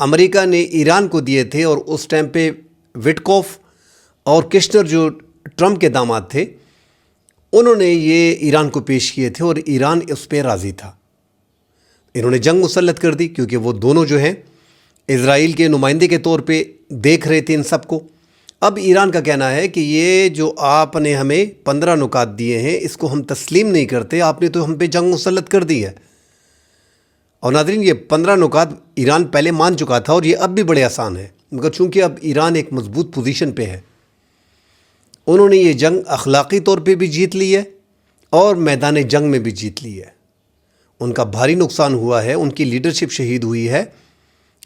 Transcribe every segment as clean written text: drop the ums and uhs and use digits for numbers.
امریکہ نے ایران کو دیے تھے، اور اس ٹائم پہ وٹکوف اور کشنر جو ٹرمپ کے داماد تھے انہوں نے یہ ایران کو پیش کیے تھے، اور ایران اس پہ راضی تھا۔ انہوں نے جنگ مسلط کر دی، کیونکہ وہ دونوں جو ہیں اسرائیل کے نمائندے کے طور پہ دیکھ رہے تھے ان سب کو۔ اب ایران کا کہنا ہے کہ یہ جو آپ نے ہمیں 15 نکات دیے ہیں اس کو ہم تسلیم نہیں کرتے، آپ نے تو ہم پہ جنگ مسلط کر دی ہے۔ اور ناظرین، یہ 15 نکات ایران پہلے مان چکا تھا، اور یہ اب بھی بڑے آسان ہیں، مگر چونکہ اب ایران ایک مضبوط پوزیشن پہ ہے، انہوں نے یہ جنگ اخلاقی طور پہ بھی جیت لی ہے اور میدان جنگ میں بھی جیت لی ہے۔ ان کا بھاری نقصان ہوا ہے، ان کی لیڈرشپ شہید ہوئی ہے،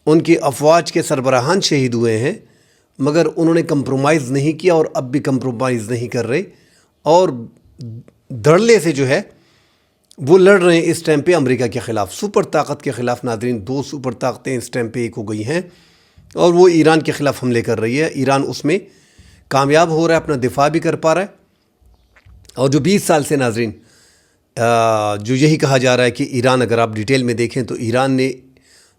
ان کی افواج کے سربراہان شہید ہوئے ہیں، مگر انہوں نے کمپرومائز نہیں کیا، اور اب بھی کمپرومائز نہیں کر رہے، اور دھڑلے سے جو ہے وہ لڑ رہے ہیں اس ٹائم پہ امریکہ کے خلاف، سپر طاقت کے خلاف۔ ناظرین، 2 سپر طاقتیں اس ٹائم پہ ایک ہو گئی ہیں، اور وہ ایران کے خلاف حملے کر رہی ہے۔ ایران اس میں کامیاب ہو رہا ہے، اپنا دفاع بھی کر پا رہا ہے۔ اور جو 20 سال سے ناظرین جو یہی کہا جا رہا ہے کہ ایران، اگر آپ ڈیٹیل میں دیکھیں تو ایران نے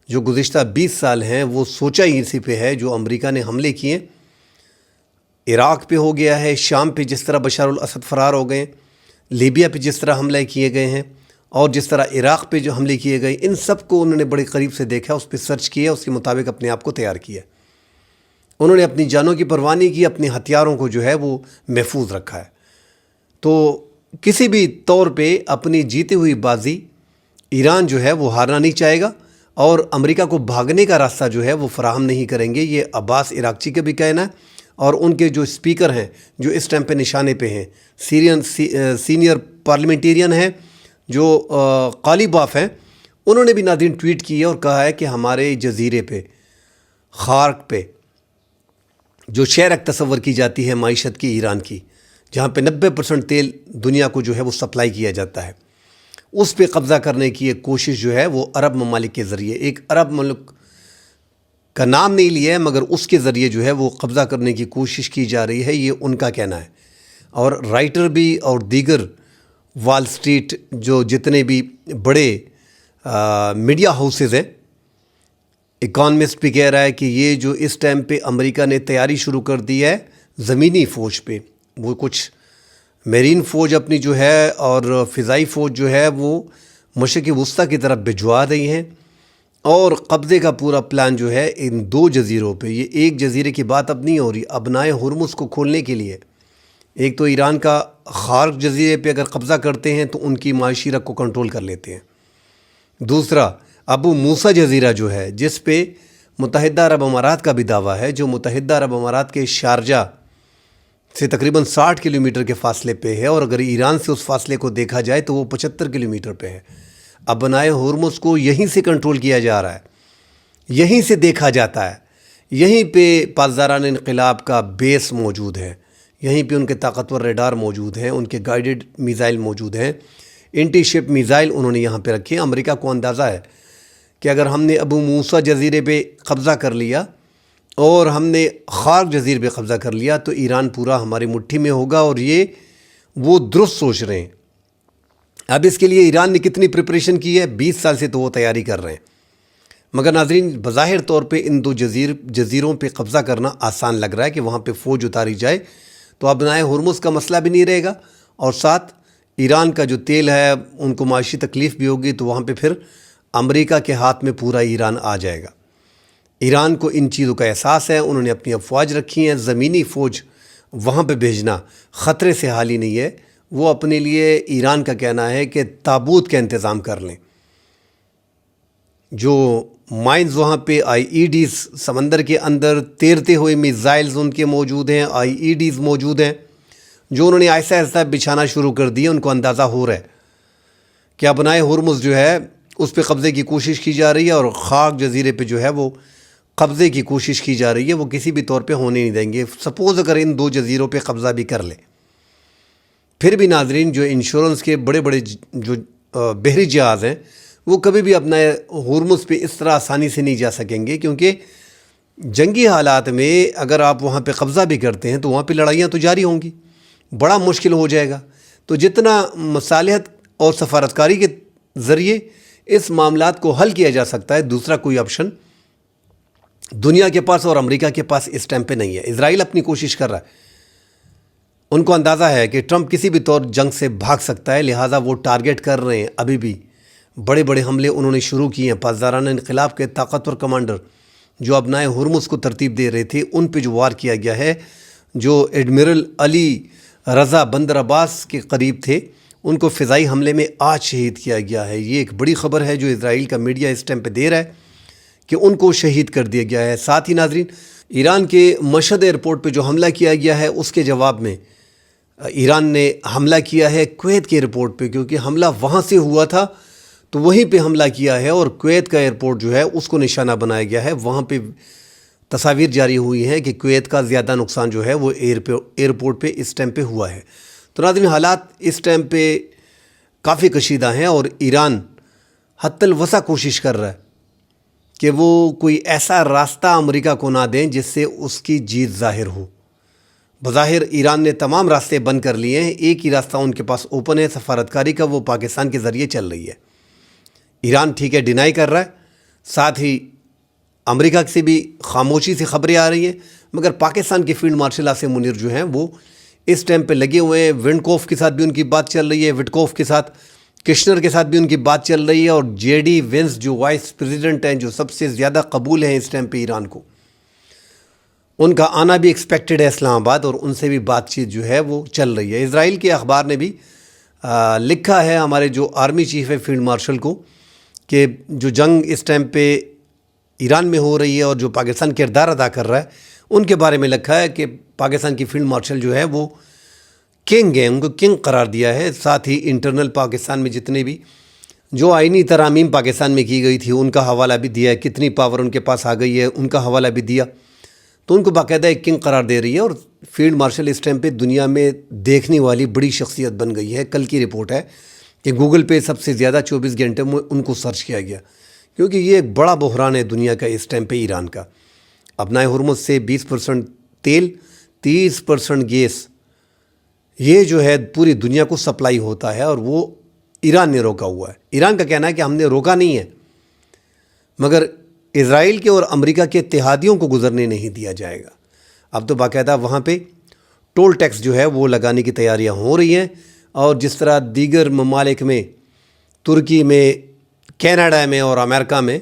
جو گزشتہ 20 سال ہیں وہ سوچا ہی اسی پہ ہے جو امریکہ نے حملے کیے، عراق پہ ہو گیا ہے، شام پہ جس طرح بشار الاسد فرار ہو گئے، لیبیا پہ جس طرح حملے کیے گئے ہیں، اور جس طرح عراق پہ جو حملے کیے گئے، ان سب کو انہوں نے بڑے قریب سے دیکھا، اس پہ سرچ کیا، اس کے مطابق اپنے آپ کو تیار کیا۔ انہوں نے اپنی جانوں کی پرواہ نہیں کی، اپنے ہتھیاروں کو جو ہے وہ محفوظ رکھا ہے۔ تو کسی بھی طور پہ اپنی جیتی ہوئی بازی ایران جو ہے وہ ہارنا نہیں چاہے گا، اور امریکہ کو بھاگنے کا راستہ جو ہے وہ فراہم نہیں کریں گے۔ یہ عباس عراقچی کا بھی کہنا ہے، اور ان کے جو اسپیکر ہیں جو اس ٹائم پہ نشانے پہ ہیں، سینئر پارلیمنٹیرین ہیں جو قالیباف ہیں، انہوں نے بھی ناظرین ٹویٹ کی ہے اور کہا ہے کہ ہمارے جزیرے پہ، خارق پہ جو شہرک تصور کی جاتی ہے معیشت کی ایران کی، جہاں پہ 90% تیل دنیا کو جو ہے وہ سپلائی کیا جاتا ہے، اس پہ قبضہ کرنے کی ایک کوشش جو ہے وہ عرب ممالک کے ذریعے، ایک عرب ملک کا نام نہیں لیا ہے مگر اس کے ذریعے جو ہے وہ قبضہ کرنے کی کوشش کی جا رہی ہے، یہ ان کا کہنا ہے۔ اور رائٹر بھی اور دیگر وال سٹریٹ جو جتنے بھی بڑے میڈیا ہاؤسز ہیں، اکانومسٹ بھی کہہ رہا ہے کہ یہ جو اس ٹائم پہ امریکہ نے تیاری شروع کر دی ہے زمینی فوج پہ، وہ کچھ میرین فوج اپنی جو ہے اور فضائی فوج جو ہے وہ مشرق وسطیٰ کی طرف بھجوا رہی ہیں، اور قبضے کا پورا پلان جو ہے ان 2 جزیروں پہ، یہ ایک جزیرے کی بات اب نہیں ہو رہی، ابنائے ہرمز کو کھولنے کے لیے۔ ایک تو ایران کا خارق جزیرے پہ اگر قبضہ کرتے ہیں تو ان کی معاشی رگ کو کنٹرول کر لیتے ہیں، دوسرا ابو موسیٰ جزیرہ جو ہے جس پہ متحدہ عرب امارات کا بھی دعویٰ ہے، جو متحدہ عرب امارات کے شارجہ سے تقریباً 60 کلومیٹر کے فاصلے پہ ہے، اور اگر ایران سے اس فاصلے کو دیکھا جائے تو وہ 75 کلومیٹر پہ ہے۔ ابنائے ہرمز کو یہیں سے کنٹرول کیا جا رہا ہے، یہیں سے دیکھا جاتا ہے، یہیں پہ پاسداران انقلاب کا بیس موجود ہے، یہیں پہ ان کے طاقتور ریڈار موجود ہیں، ان کے گائیڈڈ میزائل موجود ہیں، اینٹی شپ میزائل انہوں نے یہاں پہ رکھے ہیں۔ امریکہ کو اندازہ ہے کہ اگر ہم نے ابو موسیٰ جزیرے پہ قبضہ کر لیا اور ہم نے خارق جزیرے پہ قبضہ کر لیا تو ایران پورا ہماری مٹھی میں ہوگا، اور یہ وہ درست سوچ رہے ہیں۔ اب اس کے لیے ایران نے کتنی پریپریشن کی ہے، 20 سال سے تو وہ تیاری کر رہے ہیں، مگر ناظرین بظاہر طور پہ ان 2 جزیروں پہ قبضہ کرنا آسان لگ رہا ہے کہ وہاں پہ فوج اتاری جائے تو ابنائے ہرمز کا مسئلہ بھی نہیں رہے گا، اور ساتھ ایران کا جو تیل ہے ان کو معاشی تکلیف بھی ہوگی، تو وہاں پہ پھر امریکہ کے ہاتھ میں پورا ایران آ جائے گا۔ ایران کو ان چیزوں کا احساس ہے، انہوں نے اپنی افواج رکھی ہیں، زمینی فوج وہاں پہ بھیجنا خطرے سے حالی نہیں ہے۔ وہ اپنے لیے، ایران کا کہنا ہے کہ تابوت کا انتظام کر لیں، جو مائنز وہاں پہ آئی ای ڈیز سمندر کے اندر تیرتے ہوئے میزائلز ان کے موجود ہیں، آئی ای ڈیز موجود ہیں، جو انہوں نے آہستہ آہستہ بچھانا شروع کر دی ہے۔ ان کو اندازہ ہو رہا ہے کہ ابنائے ہرمز جو ہے اس پہ قبضے کی کوشش کی جا رہی ہے، اور خارق جزیرے پہ جو ہے وہ قبضے کی کوشش کی جا رہی ہے، وہ کسی بھی طور پہ ہونے نہیں دیں گے۔ سپوز اگر ان 2 جزیروں پہ قبضہ بھی کر لیں، پھر بھی ناظرین جو انشورنس کے بڑے بڑے جو بحری جہاز ہیں وہ کبھی بھی اپنا ہرمز پہ اس طرح آسانی سے نہیں جا سکیں گے، کیونکہ جنگی حالات میں اگر آپ وہاں پہ قبضہ بھی کرتے ہیں تو وہاں پہ لڑائیاں تو جاری ہوں گی، بڑا مشکل ہو جائے گا۔ تو جتنا مصالحت اور سفارتکاری کے ذریعے اس معاملات کو حل کیا جا سکتا ہے، دوسرا کوئی آپشن دنیا کے پاس اور امریکہ کے پاس اس ٹائم پہ نہیں ہے۔ اسرائیل اپنی کوشش کر رہا ہے، ان کو اندازہ ہے کہ ٹرمپ کسی بھی طور جنگ سے بھاگ سکتا ہے، لہٰذا وہ ٹارگٹ کر رہے ہیں۔ ابھی بھی بڑے بڑے حملے انہوں نے شروع کیے ہیں۔ پاسدارانہ انقلاب کے طاقتور کمانڈر جو ابنائے ہرمز کو ترتیب دے رہے تھے، ان پہ جو وار کیا گیا ہے، جو ایڈمرل علی رضا بندر عباس کے قریب تھے، ان کو فضائی حملے میں آج شہید کیا گیا ہے۔ یہ ایک بڑی خبر ہے جو اسرائیل کا میڈیا اس ٹائم پہ دے رہا ہے کہ ان کو شہید کر دیا گیا ہے۔ ساتھ ہی ناظرین، ایران کے مشہد ایئرپورٹ پہ جو حملہ کیا گیا ہے، اس کے جواب میں ایران نے حملہ کیا ہے کویت کے ایئرپورٹ پہ، کیونکہ حملہ وہاں سے ہوا تھا تو وہیں پہ حملہ کیا ہے، اور کویت کا ایئرپورٹ جو ہے اس کو نشانہ بنایا گیا ہے۔ وہاں پہ تصاویر جاری ہوئی ہیں کہ کویت کا زیادہ نقصان جو ہے وہ ایئرپورٹ پہ اس ٹائم پہ ہوا ہے۔ تو ناظرین، حالات اس ٹائم پہ کافی کشیدہ ہیں، اور ایران حتی الوسع کوشش کر رہا ہے کہ وہ کوئی ایسا راستہ امریکہ کو نہ دیں جس سے اس کی جیت ظاہر ہو۔ بظاہر ایران نے تمام راستے بند کر لیے ہیں، ایک ہی راستہ ان کے پاس اوپن ہے سفارتکاری کا، وہ پاکستان کے ذریعے چل رہی ہے۔ ایران ٹھیک ہے ڈینائی کر رہا ہے، ساتھ ہی امریکہ سے بھی خاموشی سے خبریں آ رہی ہیں، مگر پاکستان کے فیلڈ مارشل عاصم منیر جو ہیں وہ اس ٹائم پہ لگے ہوئے ہیں۔ ونڈکوف کے ساتھ بھی ان کی بات چل رہی ہے، وٹکوف کے ساتھ، کشنر کے ساتھ بھی ان کی بات چل رہی ہے، اور جے ڈی وینس جو وائس پریزیڈنٹ ہیں، جو سب سے زیادہ قبول ہیں اس ٹائم پہ ایران کو، ان کا آنا بھی ایکسپیکٹڈ ہے اسلام آباد، اور ان سے بھی بات چیت جو ہے وہ چل رہی ہے۔ اسرائیل کے اخبار نے بھی لکھا ہے ہمارے جو آرمی چیف ہے فیلڈ مارشل کو، کہ جو جنگ اس ٹائم پہ ایران میں ہو رہی ہے اور جو پاکستان کردار ادا کر رہا ہے، ان کے بارے میں لکھا ہے کہ پاکستان کی فیلڈ مارشل جو ہے وہ کنگ ہے، ان کو کنگ قرار دیا ہے۔ ساتھ ہی انٹرنل پاکستان میں جتنے بھی جو آئینی ترامیم پاکستان میں کی گئی تھی ان کا حوالہ بھی دیا ہے، کتنی پاور ان کے پاس آ گئی ہے ان کا حوالہ بھی دیا، تو ان کو باقاعدہ ایک کنگ قرار دے رہی ہے، اور فیلڈ مارشل اس ٹائم پہ دنیا میں دیکھنے والی بڑی شخصیت بن گئی ہے۔ کل کی رپورٹ ہے کہ گوگل پہ سب سے زیادہ 24 گھنٹے میں ان کو سرچ کیا گیا، کیونکہ یہ ایک بڑا بحران ہے دنیا کا اس ٹائم پہ ایران کا۔ ابنائے ہرمز سے 20% تیل، 30% گیس، یہ جو ہے پوری دنیا کو سپلائی ہوتا ہے، اور وہ ایران نے روکا ہوا ہے۔ ایران کا کہنا ہے کہ ہم نے روکا نہیں ہے، مگر اسرائیل کے اور امریکہ کے اتحادیوں کو گزرنے نہیں دیا جائے گا۔ اب تو باقاعدہ وہاں پہ ٹول ٹیکس جو ہے وہ لگانے کی تیاریاں ہو رہی ہیں، اور جس طرح دیگر ممالک میں، ترکی میں، کینیڈا میں اور امریکہ میں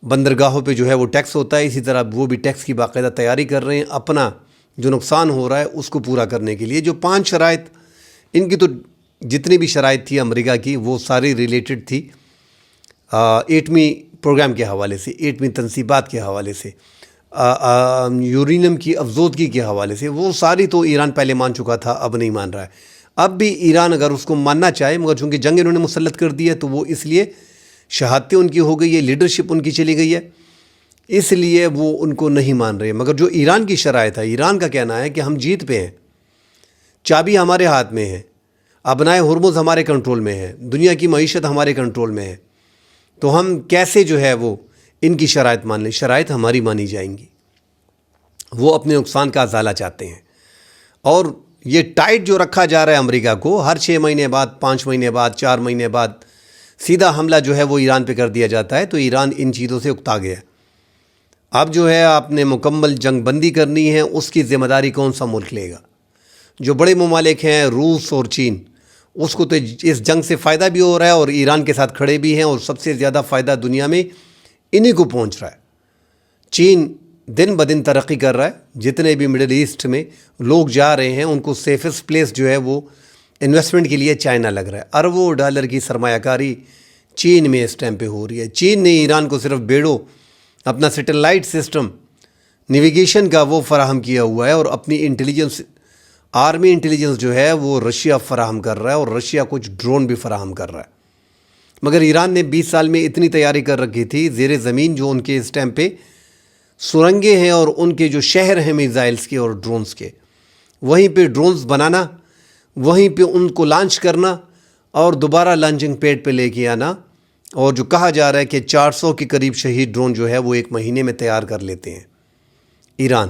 بندرگاہوں پہ جو ہے وہ ٹیکس ہوتا ہے، اسی طرح وہ بھی ٹیکس کی باقاعدہ تیاری کر رہے ہیں اپنا جو نقصان ہو رہا ہے اس کو پورا کرنے کے لیے۔ جو 5 شرائط ان کی، تو جتنی بھی شرائط تھی امریکہ کی وہ ساری ریلیٹڈ تھی ایٹمی پروگرام کے حوالے سے، ایٹمی تنصیبات کے حوالے سے، یورینیم کی افزودگی کے حوالے سے، وہ ساری تو ایران پہلے مان چکا تھا، اب نہیں مان رہا ہے۔ اب بھی ایران اگر اس کو ماننا چاہے، مگر چونکہ جنگ انہوں نے مسلط کر دی ہے تو وہ اس لیے شہادتیں ان کی ہو گئی ہے، لیڈرشپ ان کی چلی گئی ہے، اس لیے وہ ان کو نہیں مان رہے۔ مگر جو ایران کی شرائط ہے، ایران کا کہنا ہے کہ ہم جیت پہ ہیں، چابی ہمارے ہاتھ میں ہے، ابنائے ہرمز ہمارے کنٹرول میں ہے، دنیا کی معیشت ہمارے کنٹرول میں ہے، تو ہم کیسے جو ہے وہ ان کی شرائط مان لیں؟ شرائط ہماری مانی جائیں گی۔ وہ اپنے نقصان کا ازالہ چاہتے ہیں، اور یہ ٹائٹ جو رکھا جا رہا ہے امریکہ کو، ہر 6 مہینے بعد، 5 مہینے بعد، 4 مہینے بعد سیدھا حملہ جو ہے وہ ایران پہ کر دیا جاتا ہے، تو ایران ان چیزوں سے اکتا گیا۔ اب جو ہے آپ نے مکمل جنگ بندی کرنی ہے، اس کی ذمہ داری کون سا ملک لے گا؟ جو بڑے ممالک ہیں روس اور چین، اس کو تو اس جنگ سے فائدہ بھی ہو رہا ہے، اور ایران کے ساتھ کھڑے بھی ہیں، اور سب سے زیادہ فائدہ دنیا میں انہی کو پہنچ رہا ہے۔ چین دن بدن ترقی کر رہا ہے، جتنے بھی مڈل ایسٹ میں لوگ جا رہے ہیں ان کو سیفسٹ پلیس جو ہے وہ انویسٹمنٹ کے لیے چائنا لگ رہا ہے۔ اربوں ڈالر کی سرمایہ کاری چین میں اس ٹائم پہ ہو رہی ہے۔ چین نے ایران کو صرف بیڑو اپنا سیٹلائٹ سسٹم نیویگیشن کا وہ فراہم کیا ہوا ہے، اور اپنی انٹیلیجنس، آرمی انٹیلیجنس جو ہے وہ رشیا فراہم کر رہا ہے، اور رشیا کچھ ڈرون بھی فراہم کر رہا ہے۔ مگر ایران نے 20 سال میں اتنی تیاری کر رکھی تھی، زیر زمین جو ان کے اس ٹائم پہ سرنگیں ہیں اور ان کے جو شہر ہیں میزائلز کے اور ڈرونز کے، وہیں پہ ڈرونز بنانا، وہیں پہ ان کو لانچ کرنا، اور دوبارہ لانچنگ پیڈ پہ لے کے آنا، اور جو کہا جا رہا ہے کہ 400 کے قریب شہید ڈرون جو ہے وہ 1 مہینے میں تیار کر لیتے ہیں ایران۔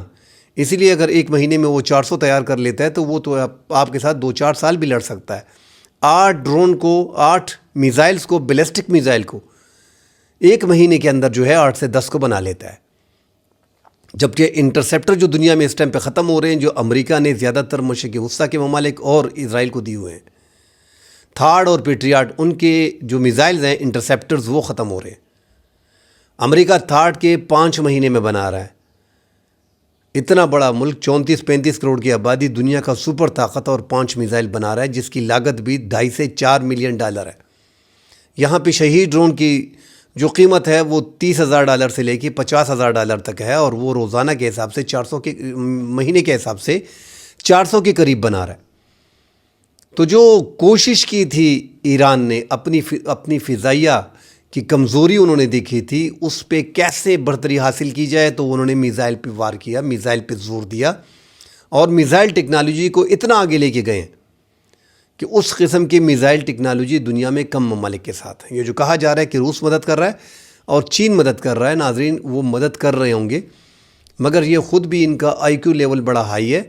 اسی لیے اگر 1 مہینے میں وہ 400 تیار کر لیتا ہے تو وہ تو آپ کے ساتھ 2-4 سال بھی لڑ سکتا ہے۔ 8 ڈرون کو، 8 میزائلز کو، بیلسٹک میزائل کو 1 مہینے کے اندر جو ہے 8 سے 10 کو بنا لیتا ہے۔ جبکہ انٹرسیپٹر جو دنیا میں اس ٹائم پہ ختم ہو رہے ہیں، جو امریکہ نے زیادہ تر مشرق وسطیٰ کے ممالک اور اسرائیل کو دیے ہوئے ہیں، تھاڈ اور پیٹریاٹ، ان کے جو میزائلز ہیں انٹرسیپٹرز وہ ختم ہو رہے ہیں۔ امریکہ تھاڈ کے 5 مہینے میں بنا رہا ہے۔ اتنا بڑا ملک، 34-35 کروڑ کی آبادی، دنیا کا سپر طاقت، اور 5 میزائل بنا رہا ہے جس کی لاگت بھی $2.5 سے 4 ملین ڈالر ہے۔ یہاں پہ شہید ڈرون کی جو قیمت ہے وہ $30,000 سے لے کے $50,000 تک ہے، اور وہ روزانہ کے حساب سے 400 کے مہینے کے حساب سے 400 کے قریب بنا رہا ہے۔ تو جو کوشش کی تھی ایران نے اپنی فضائیہ کی کمزوری انہوں نے دیکھی تھی، اس پہ کیسے برتری حاصل کی جائے، تو انہوں نے میزائل پہ وار کیا، میزائل پہ زور دیا، اور میزائل ٹیکنالوجی کو اتنا آگے لے کے گئے کہ اس قسم کی میزائل ٹیکنالوجی دنیا میں کم ممالک کے ساتھ ہے۔ یہ جو کہا جا رہا ہے کہ روس مدد کر رہا ہے اور چین مدد کر رہا ہے، ناظرین وہ مدد کر رہے ہوں گے، مگر یہ خود بھی ان کا IQ لیول بڑا ہائی ہے،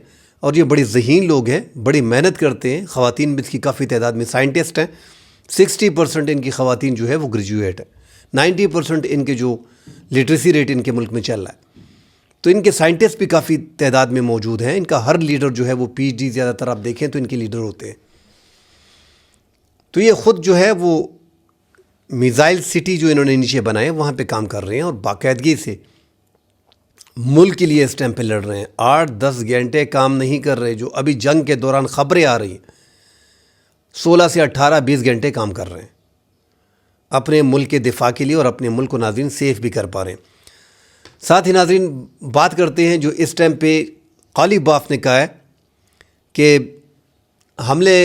اور یہ بڑے ذہین لوگ ہیں، بڑی محنت کرتے ہیں۔ خواتین بھی اس کی کافی تعداد میں سائنٹسٹ ہیں۔ 60% ان کی خواتین جو ہے وہ گریجویٹ ہے، 90% ان کے جو لٹریسی ریٹ ان کے ملک میں چل رہا ہے۔ تو ان کے سائنٹسٹ بھی کافی تعداد میں موجود ہیں۔ ان کا ہر لیڈر جو ہے وہ PhD، زیادہ تر آپ دیکھیں تو ان کے لیڈر ہوتے ہیں۔ تو یہ خود جو ہے وہ میزائل سٹی جو انہوں نے نیچے بنائے وہاں پہ کام کر رہے ہیں، اور باقاعدگی سے ملک کے لیے اس ٹائم پہ لڑ رہے ہیں۔ 8-10 گھنٹے کام نہیں کر رہے، جو ابھی جنگ کے دوران خبریں آ رہی ہیں 16 سے 18-20 گھنٹے کام کر رہے ہیں اپنے ملک کے دفاع کے لیے، اور اپنے ملک کو ناظرین سیف بھی کر پا رہے ہیں۔ ساتھ ہی ناظرین بات کرتے ہیں جو اس ٹائم پہ قالیباف نے کہا ہے کہ حملے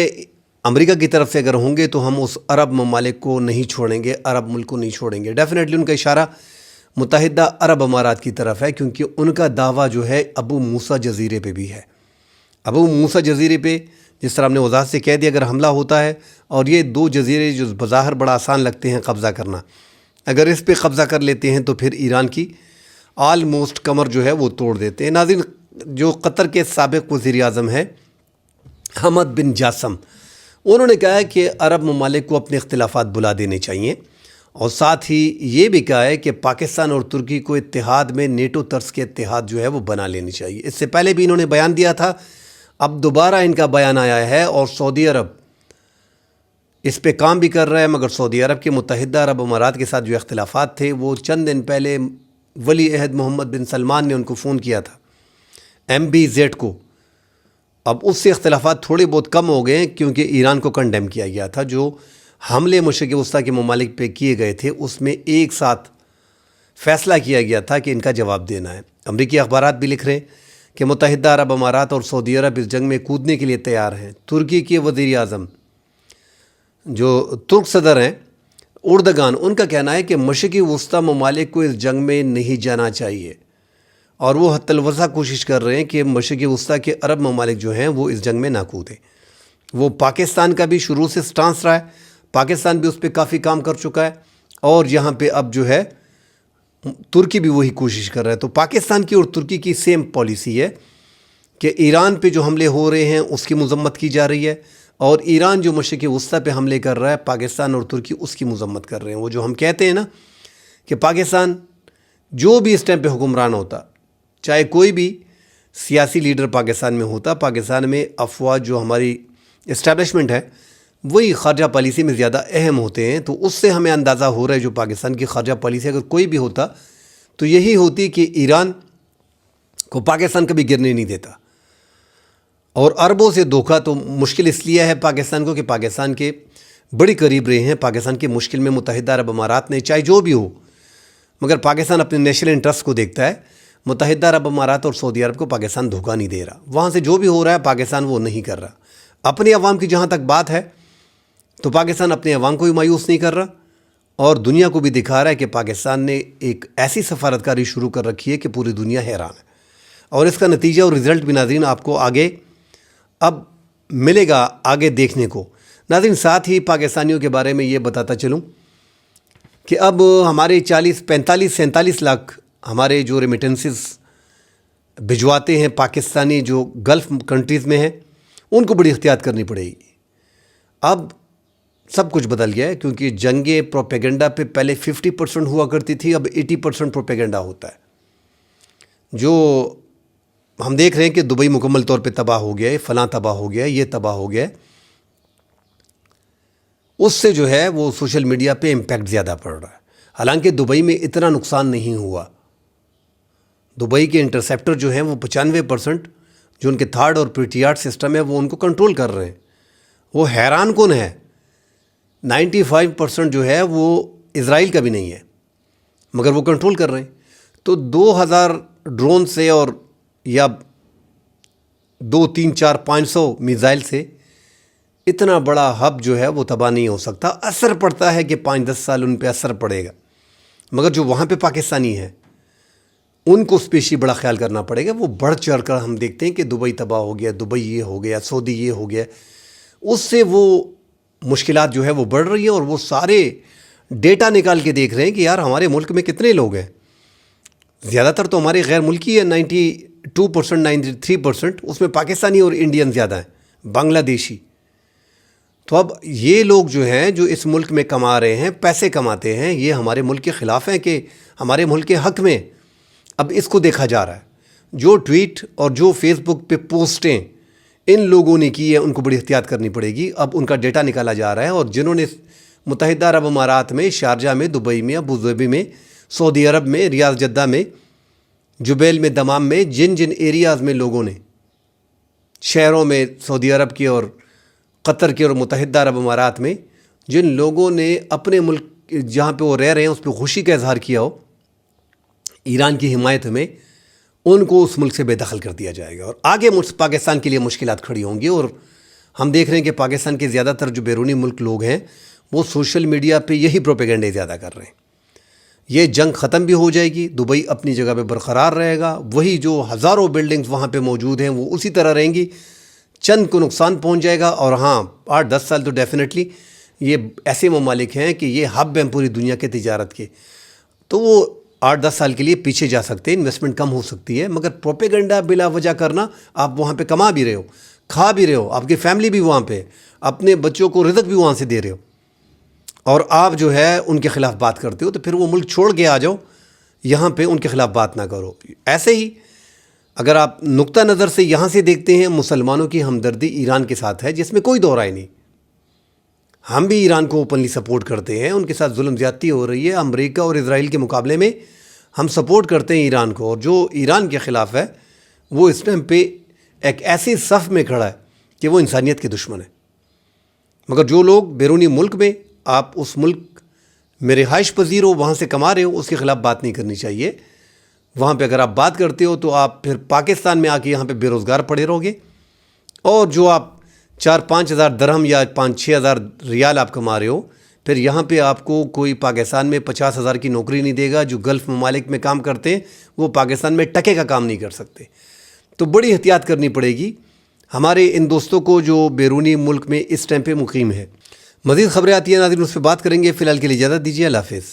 امریکہ کی طرف سے اگر ہوں گے تو ہم اس عرب ممالک کو نہیں چھوڑیں گے، عرب ملک کو نہیں چھوڑیں گے۔ ڈیفینیٹلی ان کا اشارہ متحدہ عرب امارات کی طرف ہے، کیونکہ ان کا دعویٰ جو ہے ابو موسیٰ جزیرے پہ بھی ہے۔ ابو موسیٰ جزیرے پہ جس طرح ہم نے وضاحت سے کہہ دیا اگر حملہ ہوتا ہے، اور یہ 2 جزیرے جو بظاہر بڑا آسان لگتے ہیں قبضہ کرنا، اگر اس پہ قبضہ کر لیتے ہیں تو پھر ایران کی آلموسٹ کمر جو ہے وہ توڑ دیتے ہیں۔ ناظرین جو قطر کے سابق وزیر اعظم ہیں حمد بن جاسم، انہوں نے کہا ہے کہ عرب ممالک کو اپنے اختلافات بلا دینے چاہیے، اور ساتھ ہی یہ بھی کہا ہے کہ پاکستان اور ترکی کو اتحاد میں نیٹو طرز کے اتحاد جو ہے وہ بنا لینی چاہیے۔ اس سے پہلے بھی انہوں نے بیان دیا تھا، اب دوبارہ ان کا بیان آیا ہے، اور سعودی عرب اس پہ کام بھی کر رہا ہے، مگر سعودی عرب کے متحدہ عرب امارات کے ساتھ جو اختلافات تھے وہ چند دن پہلے ولی عہد محمد بن سلمان نے ان کو فون کیا تھا، MBZ کو۔ اب اس سے اختلافات تھوڑے بہت کم ہو گئے ہیں، کیونکہ ایران کو کنڈیم کیا گیا تھا۔ جو حملے مشرق وسطیٰ کے ممالک پہ کیے گئے تھے اس میں ایک ساتھ فیصلہ کیا گیا تھا کہ ان کا جواب دینا ہے۔ امریکی اخبارات بھی لکھ رہے ہیں کہ متحدہ عرب امارات اور سعودی عرب اس جنگ میں کودنے کے لیے تیار ہیں۔ ترکی کے وزیر اعظم جو ترک صدر ہیں اردگان، ان کا کہنا ہے کہ مشرقی وسطیٰ ممالک کو اس جنگ میں نہیں جانا چاہیے، اور وہ حتی الوسع کوشش کر رہے ہیں کہ مشرقی وسطیٰ کے عرب ممالک جو ہیں وہ اس جنگ میں نہ کودیں۔ وہ پاکستان کا بھی شروع سے سٹانس رہا ہے، پاکستان بھی اس پہ کافی کام کر چکا ہے، اور یہاں پہ اب جو ہے ترکی بھی وہی کوشش کر رہا ہے۔ تو پاکستان کی اور ترکی کی سیم پالیسی ہے کہ ایران پہ جو حملے ہو رہے ہیں اس کی مذمت کی جا رہی ہے، اور ایران جو مشرقی وسطیٰ پہ حملے کر رہا ہے پاکستان اور ترکی اس کی مذمت کر رہے ہیں۔ وہ جو ہم کہتے ہیں نا کہ پاکستان جو بھی اس ٹائم پہ حکمران ہوتا، چاہے کوئی بھی سیاسی لیڈر پاکستان میں ہوتا، پاکستان میں افواج جو ہماری اسٹیبلشمنٹ ہے وہی خارجہ پالیسی میں زیادہ اہم ہوتے ہیں۔ تو اس سے ہمیں اندازہ ہو رہا ہے جو پاکستان کی خارجہ پالیسی اگر کوئی بھی ہوتا تو یہی ہوتی کہ ایران کو پاکستان کبھی گرنے نہیں دیتا، اور عربوں سے دھوکہ تو مشکل اس لیے ہے پاکستان کو کہ پاکستان کے بڑی قریب رہے ہیں۔ پاکستان کی مشکل میں متحدہ عرب امارات نے، چاہے جو بھی ہو، مگر پاکستان اپنے نیشنل انٹرسٹ کو دیکھتا ہے۔ متحدہ عرب امارات اور سعودی عرب کو پاکستان دھوکہ نہیں دے رہا، وہاں سے جو بھی ہو رہا ہے پاکستان وہ نہیں کر رہا۔ اپنے عوام کی جہاں تک بات ہے تو پاکستان اپنے عوام کو بھی مایوس نہیں کر رہا، اور دنیا کو بھی دکھا رہا ہے کہ پاکستان نے ایک ایسی سفارتکاری شروع کر رکھی ہے کہ پوری دنیا حیران ہے، اور اس کا نتیجہ اور رزلٹ بھی ناظرین آپ کو آگے اب ملے گا آگے دیکھنے کو۔ ناظرین ساتھ ہی پاکستانیوں کے بارے میں یہ بتاتا چلوں کہ اب ہمارے 45 لاکھ ہمارے جو ریمیٹنسز بھجواتے ہیں پاکستانی جو گلف کنٹریز میں ہیں، ان کو بڑی احتیاط کرنی پڑے گی۔ اب سب کچھ بدل گیا ہے، کیونکہ جنگیں پروپیگنڈا پہ پہلے 50% ہوا کرتی تھی، اب 80% پروپیگنڈا ہوتا ہے۔ جو ہم دیکھ رہے ہیں کہ دبئی مکمل طور پہ تباہ ہو گیا ہے، فلاں تباہ ہو گیا ہے، یہ تباہ ہو گیا ہے، اس سے جو ہے وہ سوشل میڈیا پہ امپیکٹ زیادہ پڑ رہا ہے. حالانکہ دبئی میں اتنا نقصان نہیں ہوا. دبئی کے انٹرسیپٹر جو ہیں وہ 95% جو ان کے تھرڈ اور پیٹریاٹ سسٹم ہے وہ ان کو کنٹرول کر رہے ہیں. وہ حیران کن ہے. 95% جو ہے وہ اسرائیل کا بھی نہیں ہے، مگر وہ کنٹرول کر رہے ہیں. تو 2000 ڈرون سے اور یا 2 3 4 500 میزائل سے اتنا بڑا ہب جو ہے وہ تباہ نہیں ہو سکتا. اثر پڑتا ہے کہ 5-10 سال ان پہ اثر پڑے گا، مگر جو وہاں پہ پاکستانی ہیں ان کو اسپیشلی بڑا خیال کرنا پڑے گا. وہ بڑھ چڑھ کر ہم دیکھتے ہیں کہ دبئی تباہ ہو گیا، دبئی یہ ہو گیا، سعودی یہ ہو گیا، اس سے وہ مشکلات جو ہے وہ بڑھ رہی ہیں. اور وہ سارے ڈیٹا نکال کے دیکھ رہے ہیں کہ یار ہمارے ملک میں کتنے لوگ ہیں. زیادہ تر تو ہمارے غیر ملکی ہے، 92% 93%، اس میں پاکستانی اور انڈین زیادہ ہیں، بنگلہ دیشی. تو اب یہ لوگ جو ہیں جو اس ملک میں کما رہے ہیں، پیسے کماتے ہیں، یہ ہمارے ملک کے خلاف ہیں کہ ہمارے ملک کے حق میں. اب اس کو دیکھا جا رہا ہے. جو ٹویٹ اور جو فیس بک پہ پوسٹیں ان لوگوں نے کی ہے ان کو بڑی احتیاط کرنی پڑے گی. اب ان کا ڈیٹا نکالا جا رہا ہے، اور جنہوں نے متحدہ عرب امارات میں، شارجہ میں، دبئی میں، ابوظہبی میں، سعودی عرب میں، ریاض جدہ میں، جبیل میں، دمام میں، جن ایریاز میں لوگوں نے، شہروں میں، سعودی عرب کی اور قطر کی اور متحدہ عرب امارات میں جن لوگوں نے اپنے ملک جہاں پہ وہ رہ رہے ہیں اس پہ خوشی کا اظہار کیا ہو ایران کی حمایت میں، ان کو اس ملک سے بے دخل کر دیا جائے گا. اور آگے پاکستان کے لیے مشکلات کھڑی ہوں گی. اور ہم دیکھ رہے ہیں کہ پاکستان کے زیادہ تر جو بیرونی ملک لوگ ہیں وہ سوشل میڈیا پہ یہی پروپیگنڈے زیادہ کر رہے ہیں. یہ جنگ ختم بھی ہو جائے گی، دبئی اپنی جگہ پہ برقرار رہے گا، وہی جو ہزاروں بلڈنگز وہاں پہ موجود ہیں وہ اسی طرح رہیں گی. چند کو نقصان پہنچ جائے گا. اور ہاں 8-10 سال تو ڈیفینیٹلی یہ ایسے ممالک ہیں کہ یہ ہب ہیں پوری دنیا کے تجارت کے، تو وہ 8-10 سال کے لیے پیچھے جا سکتے ہیں، انویسٹمنٹ کم ہو سکتی ہے. مگر پروپیگنڈا بلا وجہ کرنا، آپ وہاں پہ کما بھی رہے ہو، کھا بھی رہے ہو، آپ کی فیملی بھی وہاں پہ، اپنے بچوں کو رزق بھی وہاں سے دے رہے ہو، اور آپ جو ہے ان کے خلاف بات کرتے ہو، تو پھر وہ ملک چھوڑ کے آ جاؤ، یہاں پہ ان کے خلاف بات نہ کرو. ایسے ہی اگر آپ نقطہ نظر سے یہاں سے دیکھتے ہیں، مسلمانوں کی ہمدردی ایران کے ساتھ ہے، جس میں کوئی دو رائے نہیں. ہم بھی ایران کو اوپنلی سپورٹ کرتے ہیں. ان کے ساتھ ظلم زیادتی ہو رہی ہے امریکہ اور اسرائیل کے مقابلے میں، ہم سپورٹ کرتے ہیں ایران کو. اور جو ایران کے خلاف ہے وہ اس ٹائم پہ ایک ایسی صف میں کھڑا ہے کہ وہ انسانیت کے دشمن ہے. مگر جو لوگ بیرونی ملک میں، آپ اس ملک میں رہائش پذیر ہو، وہاں سے کما رہے ہو، اس کے خلاف بات نہیں کرنی چاہیے. وہاں پہ اگر آپ بات کرتے ہو تو آپ پھر پاکستان میں آ کے یہاں پہ بے روزگار پڑے رہو گے. اور جو آپ 4-5 ہزار درہم یا 5-6 ہزار ریال آپ کما رہے ہو، پھر یہاں پہ آپ کو کوئی پاکستان میں 50 ہزار کی نوکری نہیں دے گا. جو گلف ممالک میں کام کرتے ہیں وہ پاکستان میں ٹکے کا کام نہیں کر سکتے. تو بڑی احتیاط کرنی پڑے گی ہمارے ان دوستوں کو جو بیرونی ملک میں اس ٹائم پہ مقیم ہے. مزید خبریں آتی ہیں ناظرین، اس پہ بات کریں گے. فی الحال کے لیے اجازت دیجیے. اللہ حافظ.